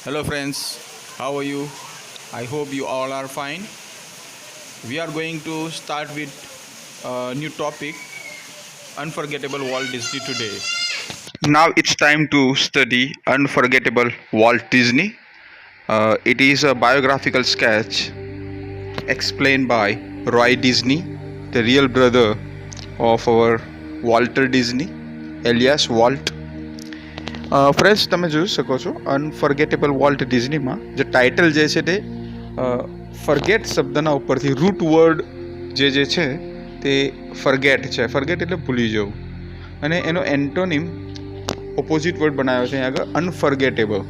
Hello friends, how are you? I hope you all are fine. We are going to start with a new topic, Unforgettable Walt Disney today. Now it's time to study Unforgettable Walt Disney. It is a biographical sketch explained by Roy Disney, the real brother of our Walter Disney, alias Walt. Friends તમે જોઈ શકો છો unforgettable volt ડિઝનીમાં જે title જે છે તે forget શબ્દના ઉપરથી રૂટ વર્ડ જે છે તે ફર્ગેટ છે. ફર્ગેટ એટલે ભૂલી જવું, અને એનો એન્ટોનિમ ઓપોઝિટ વર્ડ બનાવ્યો છે અહીંયા આગળ અનફર્ગેટેબલ,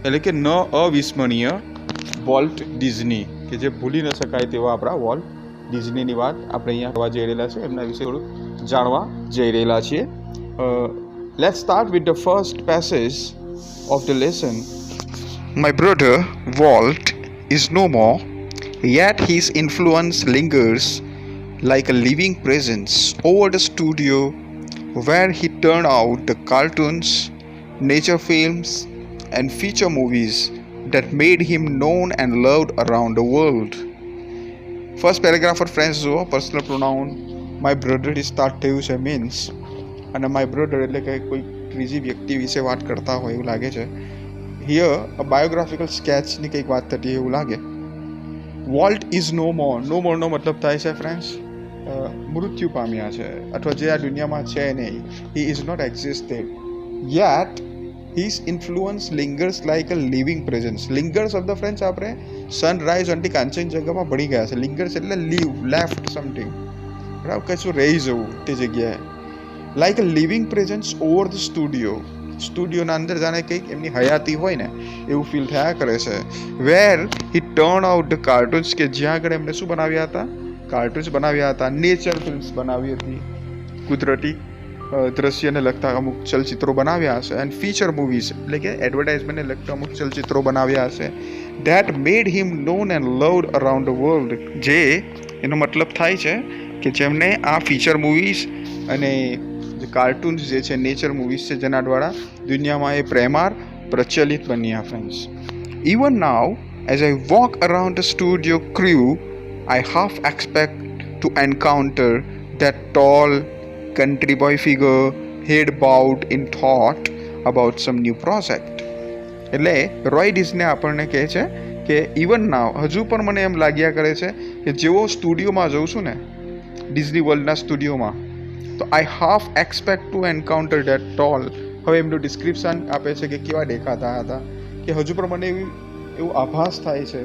એટલે કે ન અવિસ્મરણીય વોલ્ટ ડિઝની, કે જે ભૂલી ન શકાય તેવા આપણા વોલ્ટ ડિઝનીની વાત આપણે અહીંયા કરવા જઈ રહેલા છે, એમના વિશે થોડું જાણવા જઈ રહેલા છીએ. Let's start with the first passage of the lesson. My brother Walt is no more, yet his influence lingers like a living presence over the studio where he turned out the cartoons, nature films, and feature movies that made him known and loved around the world. First paragraph for friends જો personal pronoun my brother is start થયું છે means, અને my brother એટલે કે કોઈ ત્રીજી વ્યક્તિ વિશે વાત કરતા હોય એવું લાગે છે. હિયર અ બાયોગ્રાફિકલ સ્કેચની કંઈક વાત થતી એવું લાગે. વોલ્ટ ઇઝ નો મોર. નો મોરનો મતલબ થાય છે ફ્રેન્ડ્સ મૃત્યુ પામ્યા છે, અથવા જે આ દુનિયામાં છે નહીં. He is not existed yet his influence lingers like a living presence. Linger શબ્દ ફ્રેન્ડ્સ આપણે સનરાઈઝ અંટી કાંચનજંગામાં ભણી ગયા છે. લિંગર્સ એટલે લીવ, લેફ્ટ સમથિંગ, બરાબર, કશું રહી જવું તે જગ્યાએ. Like a living presence over the સ્ટુડિયોના અંદર જાણે કંઈક એમની હયાતી હોય ને એવું ફીલ થયા કરે છે. વેર હી ટર્ન આઉટ ધ કાર્ટૂન્સ, કે જ્યાં આગળ એમને શું બનાવ્યા હતા? કાર્ટૂન્સ બનાવ્યા હતા. નેચર ફિલ્મ્સ બનાવી હતી, કુદરતી દ્રશ્યને લગતા અમુક ચલચિત્રો બનાવ્યા હશે. એન્ડ ફીચર મૂવીઝ એટલે કે એડવર્ટાઇઝમેન્ટને લગતા અમુક ચલચિત્રો બનાવ્યા હશે. That made him non and loved around the world, જે એનો મતલબ થાય છે કે જેમને આ ફીચર મૂવીઝ અને જે કાર્ટૂન્સ જે છે, નેચર મૂવીઝ છે, જેના દ્વારા દુનિયામાં એ પ્રેમાર પ્રચલિત બન્યા friends. Even now as I walk around the studio crew I half expect to encounter that tall country boy figure head bowed in thought about some new project. એટલે રોય ડિઝને આપણને કહે છે કે ઇવન નાવ, હજુ પણ મને એમ લાગ્યા કરે છે કે જેવો સ્ટુડિયોમાં જઉં છું ને, ડિઝની વર્લ્ડના સ્ટુડિયોમાં, તો I half expect to encounter that tall. હવે એમનું ડિસ્ક્રિપ્શન આપે છે કે કેવા દેખાતા હતા, કે હજુ પણ મને એવું આભાસ થાય છે,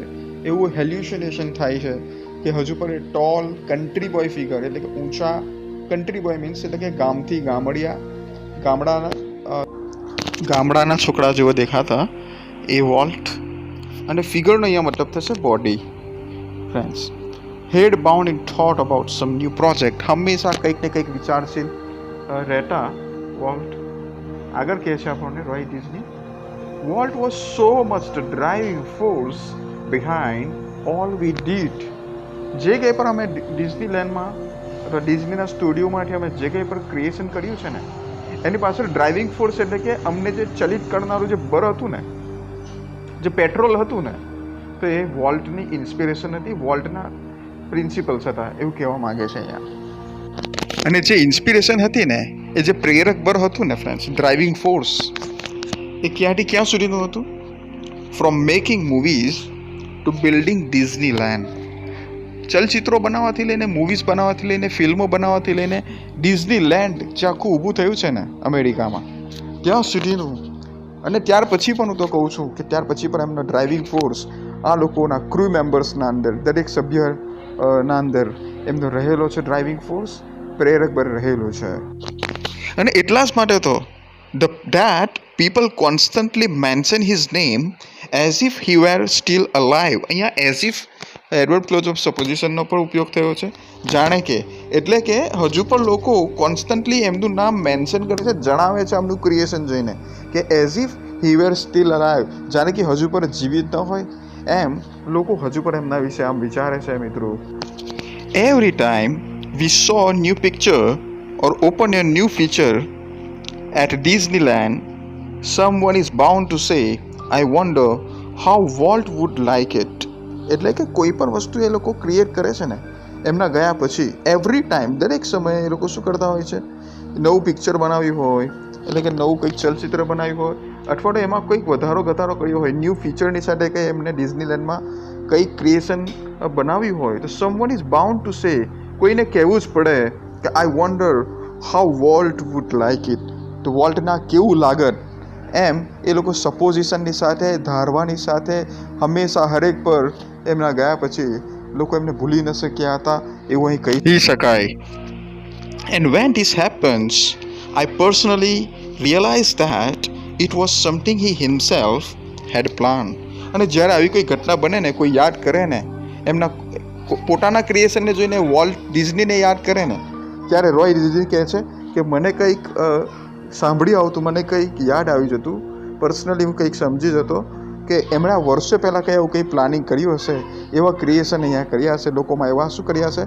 એવું હેલ્યુસિનેશન થાય છે કે હજુ પણ એ ટોલ કન્ટ્રી બોય ફિગર, એટલે કે ઊંચા કન્ટ્રી બોય મીન્સ એટલે કે ગામથી ગામડાના છોકરા જેવો દેખાતા એ વોલ્ટ, અને ફિગરનો અહીંયા મતલબ થશે body friends. Head bound in thought about some new project, હંમેશા કંઈક ને કંઈક વિચારશીલ રહેતા વોલ્ટ. આગળ કહે છે આપણને Roy Disney, volt was so much the driving force behind all we did. જે કંઈ પણ અમે ડિઝનીલેન્ડમાં અથવા ડિઝનીના સ્ટુડિયોમાંથી અમે જે કંઈ પણ ક્રિએશન કર્યું છે ને, એની પાછળ ડ્રાઇવિંગ ફોર્સ એટલે કે અમને જે ચલિત કરનારું જે બર હતું ને, જે પેટ્રોલ હતું ને, તો એ વોલ્ટની ઇન્સ્પિરેશન હતી, વોલ્ટના પ્રિન્સિપલ્સ હતા એવું કહેવા માંગે છે અહીંયા. અને જે ઇન્સ્પિરેશન હતી ને, એ જે પ્રેરક બર હતું ને ફ્રેન્ડ્સ, ડ્રાઇવિંગ ફોર્સ, એ ક્યાંથી ક્યાં સુધીનું હતું? From making movies to building Disneyland. ચલચિત્રો બનાવવાથી લઈને, મૂવીઝ બનાવવાથી લઈને, ફિલ્મો બનાવવાથી લઈને, ડિઝનીલેન્ડ જે આખું ઊભું થયું છે ને અમેરિકામાં, ત્યાં સુધીનું. અને ત્યાર પછી પણ હું તો કહું છું કે ત્યાર પછી પણ એમનો ડ્રાઇવિંગ ફોર્સ આ લોકોના ક્રૂ મેમ્બર્સના અંદર, દરેક સભ્ય ના અંદર એમનો રહેલો છે ડ્રાઇવિંગ ફોર્સ, પ્રેરક બર રહેલો છે. અને એટલા જ માટે તો that people constantly mention his name as if he were still alive. અહીંયા as if adverb close of સપોઝિશનનો પણ ઉપયોગ થયો છે, જાણે કે, એટલે કે હજુ પણ લોકો કોન્સ્ટન્ટલી એમનું નામ મેન્શન કરે છે, જણાવે છે આમનું ક્રિએશન જોઈને, કે as if he were still alive, જાણે કે હજુ પણ જીવિત ન હોય એમ લોકો હજુ પણ એમના વિશે આમ વિચારે છે મિત્રો. Every time V so new picture or open a new feature at Disneyland, someone is bound to say, I wonder how Walt would like it. એટલે કે કોઈ પણ વસ્તુ એ લોકો ક્રિએટ કરે છે ને એમના ગયા પછી એવરી ટાઈમ દરેક સમયે એ લોકો શું કરતા હોય છે, નવું પિક્ચર બનાવ્યું હોય, એટલે કે નવું કંઈક ચલચિત્ર બનાવ્યું હોય, અથવા તો એમાં કંઈક વધારો ઘટાડો કર્યો હોય, ન્યૂ ફીચરની સાથે કંઈ એમને ડિઝનીલેન્ડમાં કંઈક ક્રિએશન બનાવ્યું હોય, તો someone is bound to say, કોઈને કહેવું જ પડે કે I wonder how Walt would like it. તો વોલ્ટના કેવું લાગત, એમ એ લોકો સપોઝિશનની સાથે, ધારવાની સાથે હંમેશા હરેક પર એમના ગયા પછી લોકો એમને ભૂલી ન શક્યા હતા એવું અહીં કહી શકાય. And when this happens I personally realise that it was something he himself had plan. અને જ્યારે આવી કોઈ ઘટના બને ને, કોઈ યાદ કરે ને, એમના પોતાના ક્રિએશનને જોઈને વોલ્ટ ડિઝનીને યાદ કરે ને, ત્યારે રોય ડિઝની કહે છે કે મને કંઈક સાંભળી આવતું, મને કંઈક યાદ આવી જતું, પર્સનલી હું કંઈક સમજી જતો કે એમણે વર્ષો પહેલાં કંઈ એવું કંઈ પ્લાનિંગ કર્યું હશે, એવા ક્રિએશન અહીંયા કર્યા હશે, લોકોમાં એવા શું કર્યા હશે,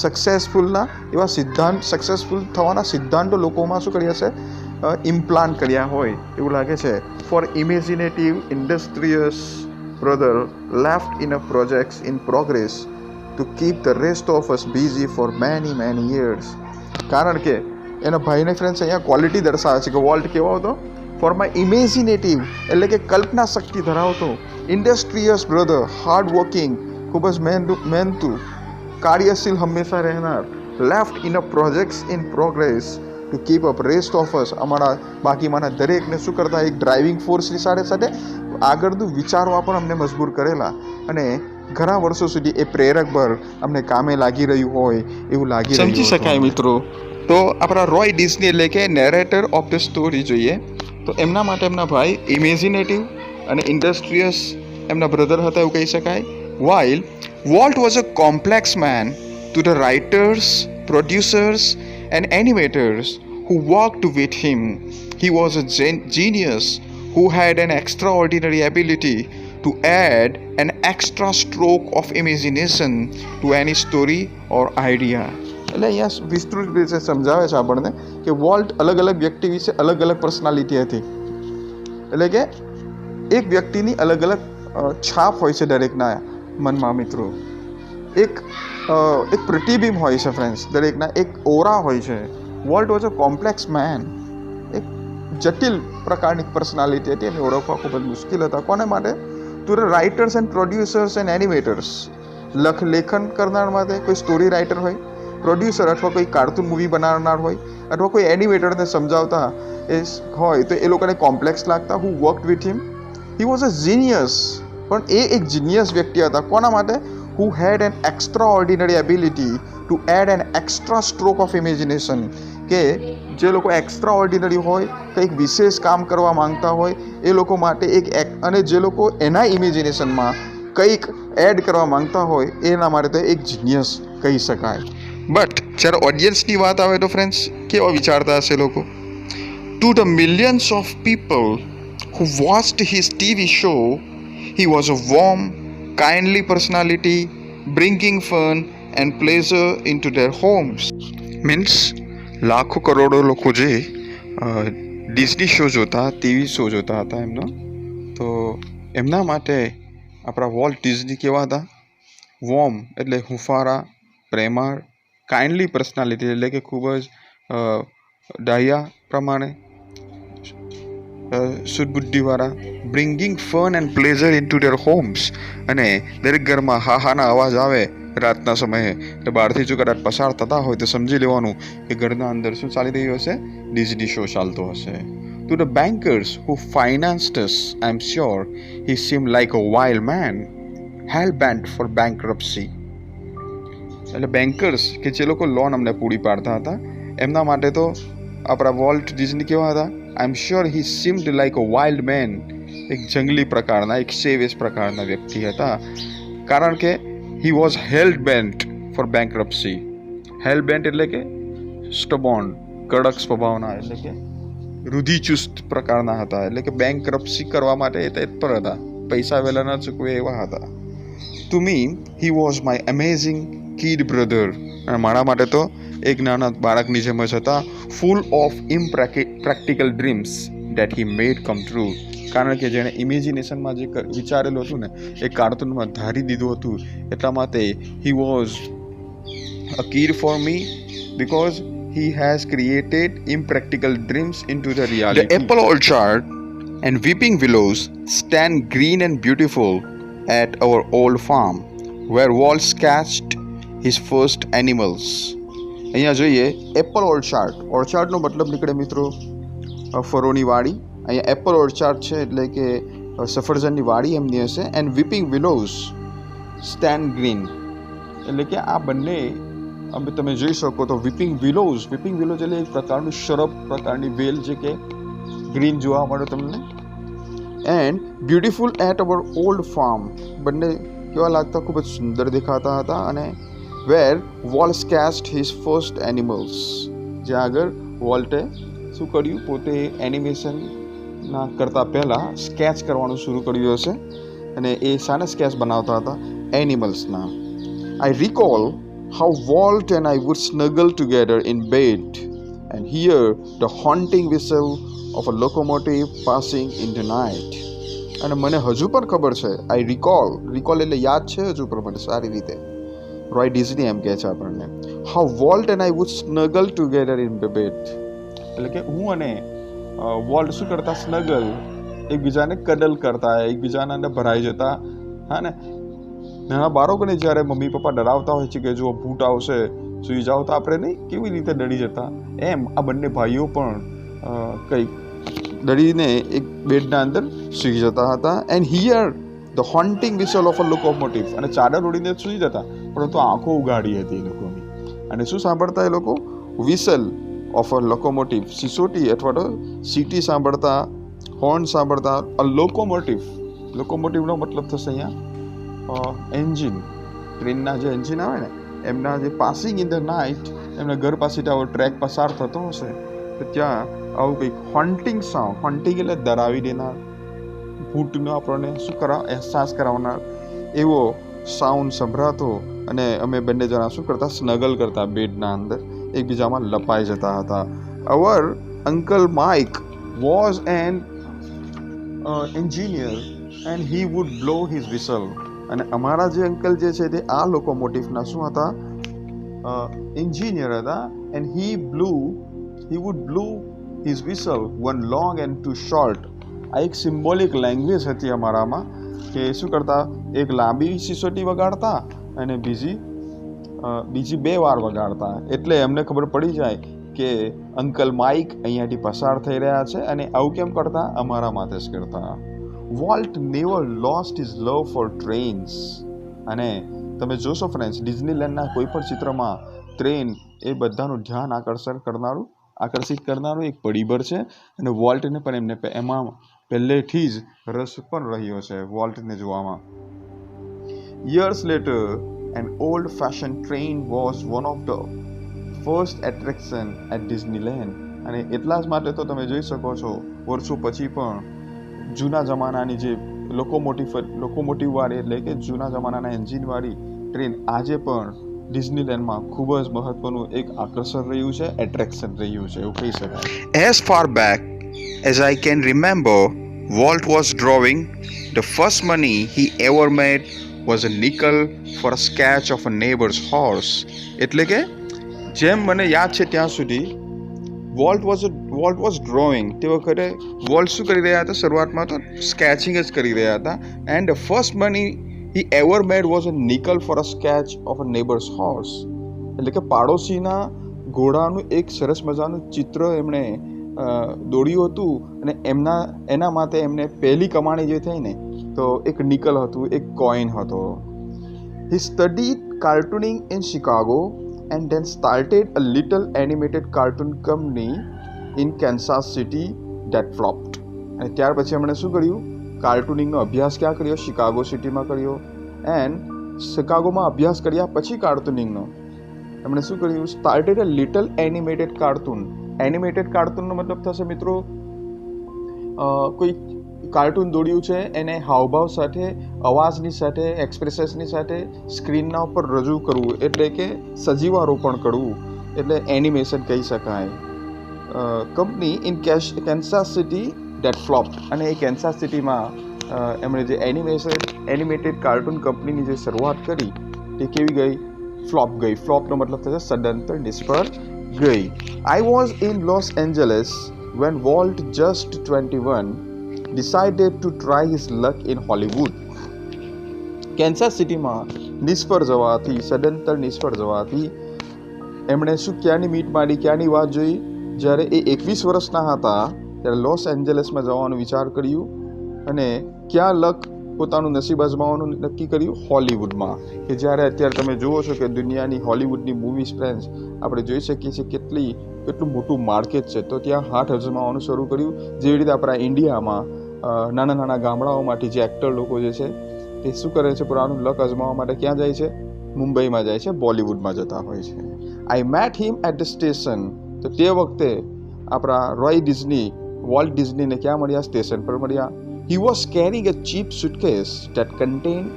સક્સેસફુલના એવા સિદ્ધાંત, સક્સેસફુલ થવાના સિદ્ધાંતો લોકોમાં શું કર્યા હશે, ઇમ્પ્લાન્ટ કર્યા હોય એવું લાગે છે. For imaginative industrious brother left in a projects in progress to keep the rest of us busy for many years. કારણ કે એના ભાઈને ફ્રેન્ડ્સ અહીંયા ક્વોલિટી દર્શાવે છે કે વોલ્ટ કેવો હતો, ફોર માય ઇમેજિનેટિવ એટલે કે કલ્પના શક્તિ ધરાવતો, ઇન્ડસ્ટ્રીયસ બ્રધર, હાર્ડ વર્કિંગ, ખૂબ જ મહેનતુ, કાર્યશીલ હંમેશા રહેનાર, left in a projects in progress to keep up rest of અસ, અમારા બાકીમાંના દરેકને શું કરતા, એક ડ્રાઇવિંગ ફોર્સની સાથે સાથે આગળનું વિચારવા પણ અમને મજબૂર કરેલા, અને ઘણા વર્ષો સુધી એ પ્રેરક બળ અમને કામે લાગી રહ્યું હોય એવું લાગી રહ્યું સમજી શકાય મિત્રો. તો આપણા રોય ડિઝની એટલે કે નેરેટર ઓફ ધ સ્ટોરી જોઈએ તો એમના માટે એમના ભાઈ ઇમેજિનેટિવ અને ઇન્ડસ્ટ્રીયસ એમના બ્રધર હતા એવું કહી શકાય. While Walt was a complex man to the writers, producers and animators who worked with him. He was a genius who had an extraordinary ability to add an extra stroke of imagination to any story or idea. એટલે અહીંયા વિસ્તૃત રીતે સમજાવે છે આપણને કે volt અલગ અલગ વ્યક્તિ વિશે અલગ અલગ પર્સનાલિટી હતી. એટલે કે એક વ્યક્તિની અલગ અલગ છાપ હોય છે દરેકના મનમાં મિત્રો. એક પ્રતિબિંબ હોય છે ફ્રેન્ડ્સ, દરેકના એક ઓરા હોય છે. Walt was a complex man, એક જટિલ પ્રકારની પર્સનાલિટી હતી, એને ઓળખવા ખૂબ જ મુશ્કેલ હતા. કોને માટે? To the writers and producers and animators, લેખન કરનાર માટે કોઈ સ્ટોરી રાઇટર હોય, પ્રોડ્યુસર અથવા કોઈ કાર્ટૂન મૂવી બનાવનાર હોય, અથવા કોઈ એનિમેટરને સમજાવતા એ હોય તો એ લોકોને કોમ્પ્લેક્સ લાગતા. Who worked with him, he was a genius, પણ એ એક જીનિયસ વ્યક્તિ હતા. કોના માટે? who had an extraordinary ability to add an extra stroke of imagination, કે જે લોકો એક્સ્ટ્રા ઓર્ડિનરી હોય, કંઈક વિશેષ કામ કરવા માંગતા હોય એ લોકો માટે અને જે લોકો એના ઇમેજિનેશનમાં કંઈક એડ કરવા માંગતા હોય એના માટે તો એક જીનિયસ કહી શકાય. બટ જ્યારે ઓડિયન્સની વાત આવે તો ફ્રેન્ડ્સ કેવા વિચારતા હશે લોકો? To the millions of people who watched his TV show, he was a warm, kindly personality, bringing fun and pleasure into their homes. Means લાખો કરોડો લોકો જે ડિઝની શો જોતા, ટીવી શો જોતા હતા એમનો, તો એમના માટે આપણા વોલ્ટ ડિઝની કેવા હતા? વોર્મ એટલે હુંફારા, પ્રેમાળ, કાઇન્ડલી પર્સનાલિટી એટલે કે ખૂબ જ ડાયા પ્રમાણે, સુદબુદ્ધિવાળા, bringing fun and pleasure into their homes, અને દરેક ઘરમાં હાહાના અવાજ આવે રાતના સમયે એટલે બહારથી જો કદાચ પસાર થતા હોય તો સમજી લેવાનું કે ઘરના અંદર શું ચાલી રહ્યું હશે? ડિઝની શો ચાલતો હશે. To the bankers who financed us, I am sure he seem like a wild man, hell bent for bankruptcy. એટલે બેન્કર્સ કે જે લોકો લોન અમને પૂરી પાડતા હતા એમના માટે તો આપણા વોલ્ટ ડિઝની કેવા હતા? I am sure he seemed like a wild man, એક જંગલી પ્રકારના, એક સેવેજ પ્રકારના વ્યક્તિ હતા. કારણ કે he was hell bent for bankruptcy. Hell bent એટલે કે સ્ટબોર્ન, કડક સ્વભાવના, એટલે કે રૂઢિચુસ્ત પ્રકારના હતા. એટલે કે બેન્કરપ્સી કરવા માટે એ તત્પર હતા, પૈસા વહેલા ન ચૂકવે એવા હતા. To me he was my amazing kid brother, અને મારા માટે તો એક નાના બાળકની જેમ જ હતા. Full of impractical dreams, that he made come true. કારણ કે જેણે ઇમેજિનેશનમાં જે વિચારેલું હતું ને એ કાર્ટૂનમાં ધારી દીધું હતું. એટલા માટે he was a kid for me because he has created impractical dreams into the reality. The apple orchard and weeping willows stand green and beautiful at our old farm where Walt sketched his first animals. અહીંયા જોઈએ Apple ઓર્ચાર્ડનો મતલબ નીકળે મિત્રો ફરોની વાડી. અહીંયા Apple Orchard છે એટલે કે સફરજનની વાડી એમની હશે. એન્ડ વીપિંગ વિલોઝ સ્ટેન્ડ ગ્રીન એટલે કે આ બંને અમે તમે જોઈ શકો તો વીપિંગ વિલોઝ એટલે એક પ્રકારનું શરબ પ્રકારની વેલ જે કે ગ્રીન જોવા મળે તમને. And beautiful at our old farm બંને કેવા લાગતા ખૂબ જ સુંદર દેખાતા હતા. અને where Walt sketched his first animals જ્યાં આગળ વોલ્ટે શું કર્યું પોતે એનિમેશનના કરતાં પહેલાં સ્કેચ કરવાનું શરૂ કર્યું હશે. અને એ શાના સ્કેચ બનાવતા હતા એનિમલ્સના. આઈ recall how Walt and I would snuggle together in bed and hear the haunting whistle of a locomotive passing in the night. અને મને હજુ પણ ખબર છે આઈ રિકોલ એટલે યાદ છે હજુ પણ મને સારી રીતે. રોય ડિઝની એમ કહે છે આપણને how Walt and I would snuggle together in the bed એટલે કે હું અને વોલ્ટ શું કરતા સ્નગલ એકબીજાને કડલ કરતા એકબીજાના અંદર ભરાઈ જતા. હા ને નાના બાળકોને જ્યારે મમ્મી પપ્પા ડરાવતા હોય છે કે જો ભૂત આવશે સૂઈ જાઓ તો આપણે નહીં કેવી રીતે ડરી જતા એમ આ બંને ભાઈઓ પણ કંઈક ડરીને એક બેડના અંદર સૂઈ જતા હતા. And hear the haunting whistle of a locomotive અને ચાદર ઓડીને સૂઈ જતા પરંતુ આંખો ઉગાડી હતી એ લોકોની. અને શું સાંભળતા એ લોકો વિસલ ઓફ અ લોકોમોટિવ સિસોટી અથવા તો સીટી સાંભળતા હોર્ન સાંભળતા. અ લોકોમોટિવનો મતલબ થશે અહીંયા એન્જિન ટ્રેનના જે એન્જિન આવે ને એમના જે પાસિંગ ઇન ધ નાઇટ એમના ઘર પાસે આવો ટ્રેક પસાર થતો હશે તો ત્યાં આવું કંઈક હોન્ટિંગ સાઉન્ડ હોન્ટિંગ એટલે ડરાવી દેનાર ભૂતનો આપણને શું અહેસાસ કરાવનાર એવો સાઉન્ડ સંભળાતો. અને અમે બંને જણા શું કરતા સ્નગલ કરતા બેડના અંદર એકબીજામાં લપાઈ જતા હતા. Our uncle Mike was an engineer and he would blow his whistle. અને અમારા જે અંકલ જે છે તે આ લોકોમોટિવના શું હતા એન્જિનિયર હતા. And he would blow his whistle one long and two short. આ એક સિમ્બોલિક લેંગ્વેજ હતી અમારામાં કે શું કરતા એક લાંબી સિસોટી વગાડતા અને બીજી 2 વાર વગાડતા એટલે એમને ખબર પડી જાય કે અંકલ માઇક અહીંયાથી પસાર થઈ રહ્યા છે. અને આવું કેમ કરતા અમારા માટે જ કરતા. વોલ્ટ નેવર લોસ્ટ હિઝ લવ ફોર ટ્રેન્સ. અને તમે જોશો ફ્રેન્ડ્સ ડિઝનીલેન્ડના કોઈ પણ ચિત્રમાં ટ્રેન એ બધાનું ધ્યાન આકર્ષિત કરનારું એક પરિબળ છે. અને વોલ્ટને પણ એમને એમાં પહેલેથી જ રસ પણ રહ્યો છે વોલ્ટને જોવામાં. Years later an old fashion train was one of the first attraction at Disneyland. અને એટલા જ માટે તો તમે જોઈ શકો છો વર્ષો પછી પણ જૂના જમાનાની જે લોકોમોટિવવાળી એટલે કે જૂના જમાનાના એન્જિનવાળી ટ્રેન આજે પણ ડિઝનીલેન્ડમાં ખૂબ જ મહત્વનું એક આકર્ષણ રહ્યું છે એટ્રેક્શન રહ્યું છે એવું કહી શકાય. As far back as I can remember volt was drawing the first money he ever made was a nickel for a sketch of a neighbours horse. એટલે કે જેમ મને યાદ છે ત્યાં સુધી વોલ્ટ વોઝ ડ્રોઈંગ તે વખતે વોલ્ટ શું કરી રહ્યા હતા શરૂઆતમાં તો સ્કેચિંગ જ કરી રહ્યા હતા. And the first money he ever made was a nickel for a sketch of a neighbours horse. એટલે કે પાડોશીના ઘોડાનું એક સરસ મજાનું ચિત્ર એમણે દોડ્યું હતું. અને એના માટે એમને પહેલી કમાણી જે થઈ ને તો એક નિકલ હતું એક કોઈન હતો. He studied cartooning in Chicago and then started a little animated cartoon company in Kansas City that flopped. અને ત્યાર પછી એમણે શું કર્યું કાર્ટૂનિંગનો અભ્યાસ ક્યાં કર્યો શિકાગો સિટીમાં કર્યો. એન્ડ શિકાગોમાં અભ્યાસ કર્યા પછી કાર્ટૂનિંગનો એમણે શું કર્યું started a little animated cartoon. Animated કાર્ટૂનનો મતલબ થશે મિત્રો કોઈ કાર્ટૂન દોડ્યું છે એને હાવભાવ સાથે અવાજની સાથે એક્સપ્રેશન્સની સાથે સ્ક્રીનના ઉપર રજૂ કરવું એટલે કે સજીવારોપણ કરવું એટલે એનિમેશન કહી શકાય. Company in Kansas city date flop. અને એ કેન્સાસ સિટીમાં એમણે જે એનિમેટેડ કાર્ટૂન કંપનીની જે શરૂઆત કરી તે કેવી ગઈ? ફ્લોપ ગઈ. ફ્લોપનો મતલબ થશે સદંતર નિષ્ફળ ગઈ. I was in Los Angeles when Walt, just 21, decided to try his luck in Hollywood. Kansas સિટીમાં નિષ્ફળ જવાથી, સદંતર નિષ્ફળ જવાથી એમણે શું ક્યાંની મીટ માંડી, ક્યાંની વાત જોઈ? જ્યારે એ 21 વર્ષના હતા ત્યારે લોસ એન્જલસમાં જવાનો વિચાર કર્યું અને ક્યાં લક પોતાનું નસીબ અજમાવવાનું નક્કી કર્યું? હોલિવૂડમાં. કે જ્યારે અત્યારે તમે જુઓ છો કે દુનિયાની હોલિવૂડની મૂવીઝ ફ્રેન્ડ્સ આપણે જોઈ શકીએ છીએ કેટલું મોટું માર્કેટ છે. તો ત્યાં હાથ અજમાવવાનું શરૂ કર્યું. જેવી રીતે આપણા ઇન્ડિયામાં નાના નાના ગામડાઓમાંથી જે એક્ટર લોકો જે છે તે શું કરે છે? પોતાનું લક અજમાવવા માટે ક્યાં જાય છે? મુંબઈમાં જાય છે, બોલિવૂડમાં જતા હોય છે. I met him at the station. તો તે વખતે આપણા રોય ડિઝની, વોલ્ટ ડિઝનીને ક્યાં મળ્યા? સ્ટેશન પર મળ્યા. He was carrying a cheap suitcase that contained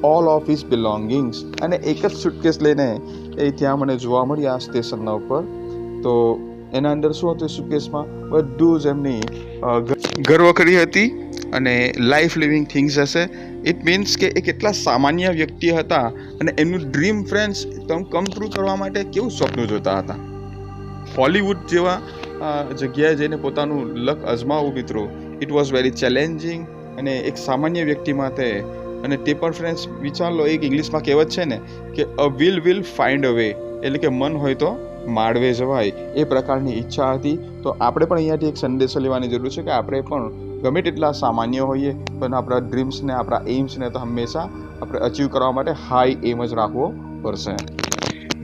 all of his belongings. અને એક જ સુટકેસ લઈને એ ત્યાં મને જોવા મળ્યા સ્ટેશનના ઉપર. તો એના અંદર શું હતું? સુટકેસમાં બધું જ એમની ઘરવખરી હતી અને લાઈફ લિવિંગ થિંગ્સ હશે. ઇટ મીન્સ કે એ કેટલા સામાન્ય વ્યક્તિ હતા અને એમનું ડ્રીમ ફ્રેન્ડ્સ કમ ટ્રુ કરવા માટે કેવું સ્વપ્ન જોતા હતા? હોલિવૂડ જેવા જગ્યાએ જઈને પોતાનું લક અજમાવવું મિત્રો, ઇટ વોઝ વેરી ચેલેન્જિંગ. અને એક સામાન્ય વ્યક્તિ માટે, અને તે પણ ફ્રેન્ડ્સ વિચાર લો, એક ઇંગ્લિશમાં કહેવત છે ને કે અ વિલ ફાઇન્ડ અ વે, એટલે કે મન હોય તો માળવે જવાય, એ પ્રકારની ઈચ્છા હતી. તો આપણે પણ અહીંયાથી એક સંદેશો લેવાની જરૂર છે કે આપણે પણ ગમે તેટલા સામાન્ય હોઈએ પણ આપણા ડ્રીમ્સને, આપણા એમ્સને તો હંમેશા આપણે અચીવ કરવા માટે હાઈ એમ જ રાખવો પડશે.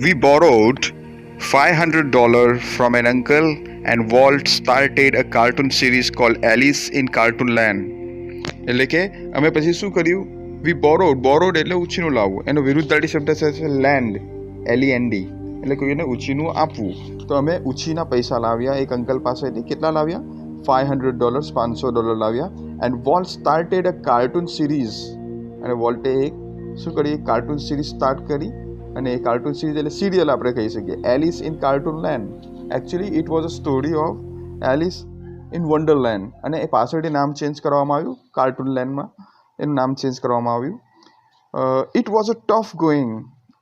We borrowed $500 from an uncle and Walt started a cartoon series called Alice in Cartoonland. એટલે કે અમે પછી શું કર્યું? વી બોરોડ એટલે ઉછીનું લાવવું. એનો વિરુદ્ધાર્થી શબ્દ છે લેન્ડ, LEND, એટલે કોઈને ઉછીનું આપવું. તો અમે ઉછીના પૈસા લાવ્યા એક અંકલ પાસેથી. કેટલા લાવ્યા? $500, $500 લાવ્યા. And volt started a cartoon series. અને વોલ્ટે એક શું કરી? કાર્ટૂન સિરીઝ સ્ટાર્ટ કરી. અને એ કાર્ટૂન સિરીઝ એટલે સિરિયલ આપણે કહી શકીએ, Alice in Cartoonland. Actually it was a story of Alice in Wonderland. અને એ પાછળથી નામ ચેન્જ કરવામાં આવ્યું, કાર્ટૂનલેન્ડમાં એનું નામ ચેન્જ કરવામાં આવ્યું. It was a tough going.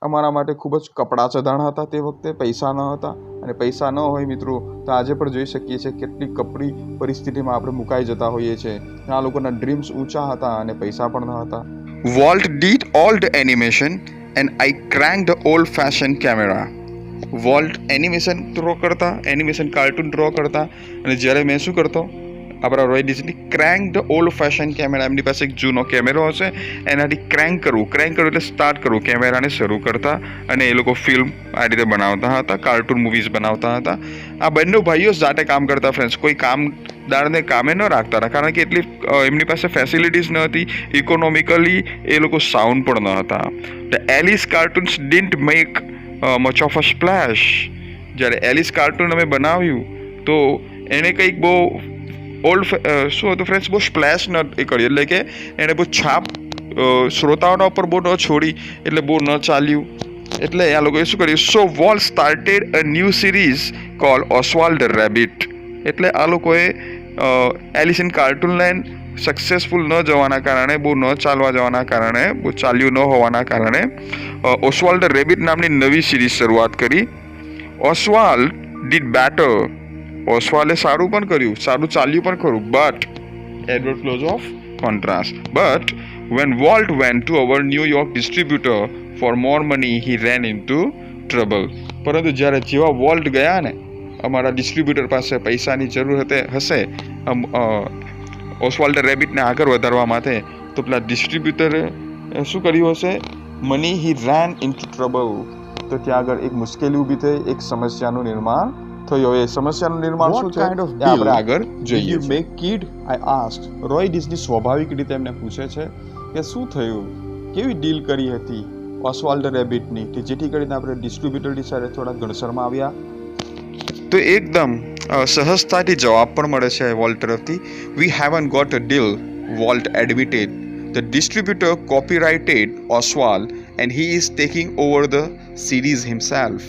અમારા માટે ખૂબ જ કપડાં ચઢાણ હતા તે વખતે, પૈસા ન હતા. અને પૈસા ન હોય મિત્રો તો આજે પણ જોઈ શકીએ છીએ કેટલી કપરી પરિસ્થિતિમાં આપણે મુકાઈ જતા હોઈએ છીએ. આ લોકોના ડ્રીમ્સ ઊંચા હતા અને પૈસા પણ ન હતા. Volt did all the animation and I cranked the old fashioned camera. Volt animation draw કરતા, એનિમેશન કાર્ટૂન ડ્રો કરતા, અને જ્યારે મેં શું કરતો? આપણા Roy Disney crank the old fashion camera. એમની પાસે એક જૂનો કેમેરો હશે, એનાથી ક્રેન્ક કરવું એટલે સ્ટાર્ટ કરવું, કેમેરાને શરૂ કરતા. અને એ લોકો ફિલ્મ આ રીતે બનાવતા હતા, કાર્ટૂન મૂવીઝ બનાવતા હતા. આ બંને ભાઈઓ જાતે કામ કરતા ફ્રેન્ડ્સ, કોઈ કામદારને કામે ન રાખતા હતા, કારણ કે એટલી એમની પાસે ફેસિલિટીઝ ન હતી. ઇકોનોમિકલી એ લોકો સાઉન્ડ પણ ન હતા. The Alice cartoons didn't make much of a splash. જ્યારે એલિસ કાર્ટૂન અમે બનાવ્યું તો એણે કંઈક બહુ ઓલ્ડ શું હતું ફ્રેન્ડ્સ, બહુ સ્પ્લેશ ન એ કર્યું, એટલે કે એણે બહુ છાપ શ્રોતાઓના ઉપર બહુ ન છોડી, એટલે બહુ ન ચાલ્યું. એટલે આ લોકોએ શું કર્યું? So Walt started a new series call Oswald the rabbit. એટલે આ લોકોએ એલિસ ઇન કાર્ટૂનલેન્ડ સક્સેસફુલ ન જવાના કારણે, બહુ ન ચાલવા જવાના કારણે, બહુ ચાલ્યું ન હોવાના કારણે ઓસ્વાલ્ડ ધ રેબિટ નામની નવી સિરીઝ શરૂઆત કરી. ઓસ્વાલ્ડ ડીડ બેટર. ઓસ્વાલ્ડે સારું પણ કર્યું, સારું ચાલ્યું પણ ખરું, but Edward close of contrast. But when Walt went to our New York distributor for more money, he ran into trouble. પરંતુ જ્યારે જેવા વોલ્ટ ગયા ને અમારા ડિસ્ટ્રીબ્યુટર પાસે પૈસાની જરૂર હશે ઓસ્વાલ્ડ રેબિટને આગળ વધારવા માટે, તો પેલા ડિસ્ટ્રીબ્યુટરે શું કર્યું હશે? મની હી રેન ઇન્ટુ ટ્રબલ. તો ત્યાં આગળ એક મુશ્કેલી ઊભી થઈ, એક સમસ્યાનું નિર્માણ થયું. એ સમસ્યાનું નિર્માણ શું છે આપણે આગળ જોઈએ. You make kid? I asked. Roy Disney સ્વાભાવિક રીતે એમને પૂછે છે કે શું થયું, કેવી ડીલ કરી હતી ઓસ્વાલ્ડ રેબિટની, કે જેથી કરીને આપણે ડિસ્ટ્રીબ્યુટરની સાથે થોડા ઘર્ષણમાં આવ્યા? તો એકદમ સહજતાથી જવાબ પણ મળે છે વોલ્ટ તરફથી. We haven't got a deal, Walt admitted. The distributor copyrighted Oswald and he is taking over the series himself.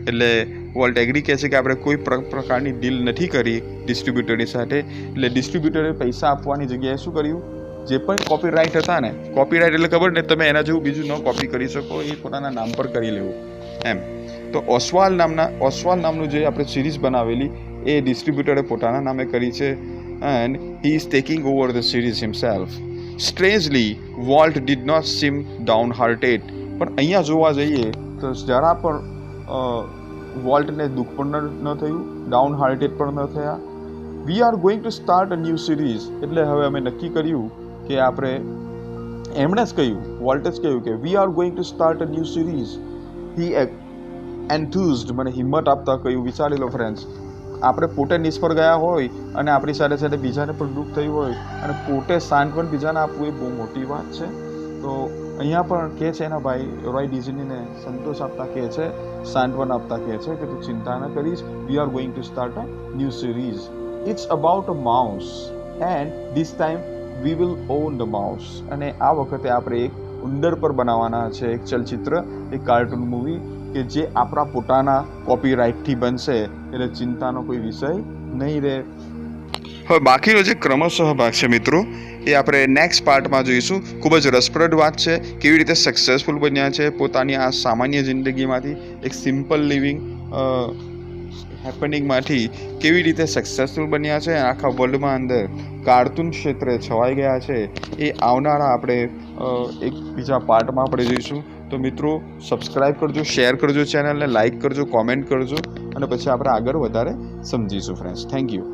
એટલે વોલ્ટ એગ્રી કહે છે કે આપણે કોઈ પ્રકારની ડીલ નથી કરી ડિસ્ટ્રીબ્યુટરની સાથે, એટલે ડિસ્ટ્રીબ્યુટરે પૈસા આપવાની જગ્યાએ શું કર્યું, જે પણ કોપીરાઇટ હતા ને, કોપીરાઇટ એટલે ખબર ને, તમે એના જેવું બીજું ન કોપી કરી શકો, એ પોતાના નામ પર કરી લેવું એમ. તો ઓસ્વાલ નામનું જે આપણે સિરીઝ બનાવેલી એ ડિસ્ટ્રીબ્યુટરે પોતાના નામે કરી છે, and he is taking over the series himself. Strangely Walt did not seem down hearted. પણ અહીંયા જોવા જઈએ તો જરા પણ વોલ્ટને દુઃખ પણ ન થયું, ડાઉન હાર્ટેડ પણ ન થયા. વી are going to start a new series. એટલે હવે અમે નક્કી કર્યું કે આપણે, એમણે જ કહ્યું, વોલ્ટે જ કહ્યું કે we are going to start a new series. He enthused, મને હિંમત આપતા કહ્યું. વિચારી લો ફ્રેન્ડ્સ, આપણે પોતે નિષ્ફળ ગયા હોય અને આપણી સાથે સાથે બીજાને પણ દુઃખ થયું હોય અને પોતે સાંત્વન બીજાને આપવું એ બહુ મોટી વાત છે. તો અહીંયા પણ કહે છે એના ભાઈ રોય ડિઝનીને સંતોષ આપતા કહે છે, સાંત્વન આપતા કહે છે કે તું ચિંતા ન કરીશ, we are going to start a new series. It's about a mouse and this time we will own the mouse. અને આ વખતે આપણે એક ઉંદર પર બનાવવાના છે એક ચલચિત્ર, એક કાર્ટૂન મૂવી કે જે આપણા પોતાના કોપીરાઇટથી બનશે, એટલે ચિંતાનો કોઈ વિષય નહીં રહે. હવે બાકીનો જે ક્રમશઃ ભાગ છે મિત્રો, એ આપણે નેક્સ્ટ પાર્ટમાં જોઈશું. ખૂબ જ રસપ્રદ વાત છે, કેવી રીતે સક્સેસફુલ બન્યા છે પોતાની આ સામાન્ય જિંદગીમાંથી, એક સિમ્પલ લિવિંગ હેપનિંગમાંથી કેવી રીતે સક્સેસફુલ બન્યા છે, આખા વર્લ્ડમાં અંદર કાર્ટૂન ક્ષેત્રે છવાઈ ગયા છે, એ આવનારા આપણે એક બીજા પાર્ટમાં આપણે જોઈશું. તો મિત્રો સબસ્ક્રાઈબ કરજો, શેર કરજો ચેનલને, લાઇક કરજો, કોમેન્ટ કરજો, અને પછી આપણે આગળ વધારે સમજીશું ફ્રેન્ડ્સ. Thank you.